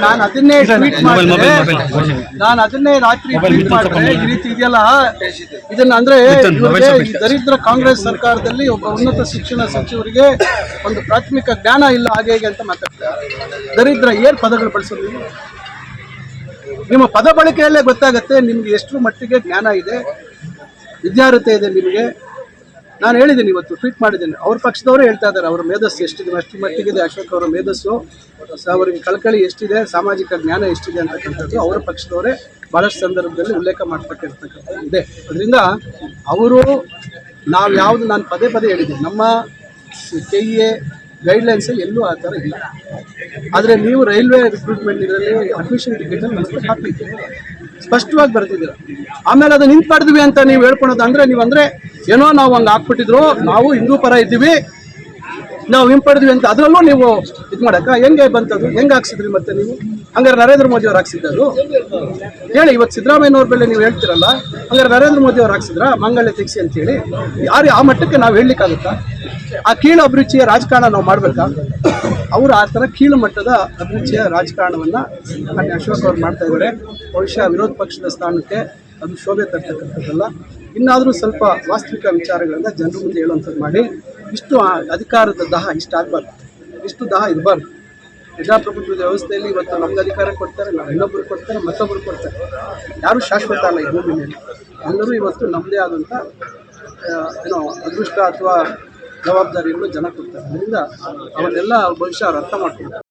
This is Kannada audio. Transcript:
ನಾನು ಅದನ್ನೇ ಟ್ವೀಟ್ ಮಾಡಿದ್ರೆ ರಾತ್ರಿ ಟ್ವೀಟ್ ಮಾಡಿದ್ರೆ ಈ ರೀತಿ ಇದೆಯಲ್ಲ, ಇದನ್ನ ಅಂದ್ರೆ ಇವ್ರಿಗೆ ಈ ದರಿದ್ರ ಕಾಂಗ್ರೆಸ್ ಸರ್ಕಾರದಲ್ಲಿ ಒಬ್ಬ ಉನ್ನತ ಶಿಕ್ಷಣ ಸಚಿವರಿಗೆ ಒಂದು ಪ್ರಾಥಮಿಕ ಜ್ಞಾನ ಇಲ್ಲ ಹಾಗೆ ಹೇಗೆ ಅಂತ ಮಾತಾಡ್ತಾರೆ. ದರಿದ್ರ ಏನ್ ಪದಗಳು ಬಳಸೋದು? ನಿಮ್ಮ ಪದ ಬಳಕೆಯಲ್ಲೇ ಗೊತ್ತಾಗತ್ತೆ ನಿಮ್ಗೆ ಎಷ್ಟು ಮಟ್ಟಿಗೆ ಜ್ಞಾನ ಇದೆ, ವಿದ್ಯಾರ್ಹತೆ ಇದೆ ನಿಮಗೆ. ನಾನು ಹೇಳಿದ್ದೀನಿ, ಇವತ್ತು ಟ್ವೀಟ್ ಮಾಡಿದ್ದೀನಿ, ಅವ್ರ ಪಕ್ಷದವರೇ ಹೇಳ್ತಾ ಇದ್ದಾರೆ ಅವರ ಮೇಧಸ್ಸು ಎಷ್ಟಿದೆ, ಅಷ್ಟು ಮಟ್ಟಿಗಿದೆ ಅಶೋಕ್ ಅವರ ಮೇಧಸ್ಸು, ಅವರಿಗೆ ಕಳಕಳಿ ಎಷ್ಟಿದೆ, ಸಾಮಾಜಿಕ ಜ್ಞಾನ ಎಷ್ಟಿದೆ ಅಂತಕ್ಕಂಥದ್ದು ಅವರ ಪಕ್ಷದವರೇ ಭಾಳಷ್ಟು ಸಂದರ್ಭದಲ್ಲಿ ಉಲ್ಲೇಖ ಮಾಡ್ತಕ್ಕಂಥದ್ದು ಇದೆ. ಅದರಿಂದ ಅವರು ನಾವು ಯಾವುದು ನಾನು ಪದೇ ಹೇಳಿದ್ದೀನಿ, ನಮ್ಮ KEA ಗೈಡ್ಲೈನ್ಸಲ್ಲಿ ಎಲ್ಲೂ ಆ ಥರ ಇಲ್ಲ. ಆದರೆ ನೀವು ರೈಲ್ವೆ ರಿಕ್ರೂಟ್ಮೆಂಟ್ ಇದರಲ್ಲಿ ಅಡ್ಮಿಷನ್ ಟಿಕೆಟಲ್ಲಿ ನಮಗೆ ಕಾಪಿ ಇದೆ, ಸ್ಪಷ್ಟವಾಗಿ ಬರ್ತಿದ್ದೀರ. ಆಮೇಲೆ ಅದನ್ನು ಹಿಂಪಡೆದ್ವಿ ಅಂತ ನೀವು ಹೇಳ್ಕೊಳೋದು ಅಂದರೆ ನೀವು ಅಂದರೆ ಏನೋ ನಾವು ಹಂಗೆ ಹಾಕ್ಬಿಟ್ಟಿದ್ರು, ನಾವು ಹಿಂದೂ ಪರ ಇದ್ದೀವಿ, ನಾವು ಹಿಂಪಡೆದ್ವಿ ಅಂತ ಅದರಲ್ಲೂ ನೀವು ಇದು ಮಾಡಕ್ಕ ಹೆಂಗೆ ಬಂತದು? ಹೆಂಗೆ ಹಾಕ್ಸಿದ್ರಿ ಮತ್ತೆ ನೀವು? ಹಂಗಾರೆ ನರೇಂದ್ರ ಮೋದಿ ಅವ್ರು ಹಾಕ್ಸಿದ್ದು ಹೇಳಿ. ಇವತ್ತು ಸಿದ್ದರಾಮಯ್ಯನವ್ರ ಬೆಲೆ ನೀವು ಹೇಳ್ತಿರಲ್ಲ, ಹಂಗಾರೆ ನರೇಂದ್ರ ಮೋದಿ ಅವ್ರು ಹಾಕ್ಸಿದ್ರ ಮಾಂಗಲ್ಯ ತೆಗಿಸಿ ಅಂತೇಳಿ? ಯಾರು ಆ ಮಟ್ಟಕ್ಕೆ ನಾವು ಹೇಳಲಿಕ್ಕಾಗುತ್ತಾ? ಆ ಕೀಳು ಅಭಿರುಚಿಯ ರಾಜಕಾರಣ ನಾವು ಮಾಡಬೇಕಾ? ಅವರು ಆ ಥರ ಕೀಳು ಮಟ್ಟದ ಅಭಿರುಚಿಯ ರಾಜಕಾರಣವನ್ನು ಅಶೋಕ್ ಅವ್ರು ಮಾಡ್ತಾ ಇದ್ದಾರೆ. ಬಹುಶಃ ವಿರೋಧ ಪಕ್ಷದ ಸ್ಥಾನಕ್ಕೆ ಅದು ಶೋಭೆ ತರ್ತಕ್ಕಂಥದ್ದಲ್ಲ. ಇನ್ನಾದರೂ ಸ್ವಲ್ಪ ವಾಸ್ತವಿಕ ವಿಚಾರಗಳನ್ನು ಜನರ ಮುಂದೆ ಹೇಳುವಂಥದ್ದು ಮಾಡಿ. ಇಷ್ಟು ಅಧಿಕಾರದ ದಾಹ ಇಷ್ಟು ಆಗಬಾರ್ದು, ಇಷ್ಟು ದಾಹ ಇರಬಾರ್ದು. ಪ್ರಜಾಪ್ರಭುತ್ವದ ವ್ಯವಸ್ಥೆಯಲ್ಲಿ ಇವತ್ತು ನಮ್ಗೆ ಅಧಿಕಾರ ಕೊಡ್ತಾರೆ, ನಾವು ಇನ್ನೊಬ್ಬರು ಕೊಡ್ತಾರೆ, ಮತ್ತೊಬ್ಬರು ಕೊಡ್ತಾರೆ. ಯಾರೂ ಶಾಶ್ವತ ಅಲ್ಲ ಈ ಭೂಮಿ ಮೇಲೆ. ಎಲ್ಲರೂ ಇವತ್ತು ನಮ್ಮದೇ ಆದಂಥ ಏನೋ ಅದೃಷ್ಟ ಅಥವಾ ಜವಾಬ್ದಾರಿಯನ್ನು ಜನ ಕೊಡ್ತಾರೆ. ಅದರಿಂದ ಅವನ್ನೆಲ್ಲ ಬಹುಶಃ ಅವ್ರು ಅರ್ಥ ಮಾಡ್ಕೊಳ್ತಾರೆ.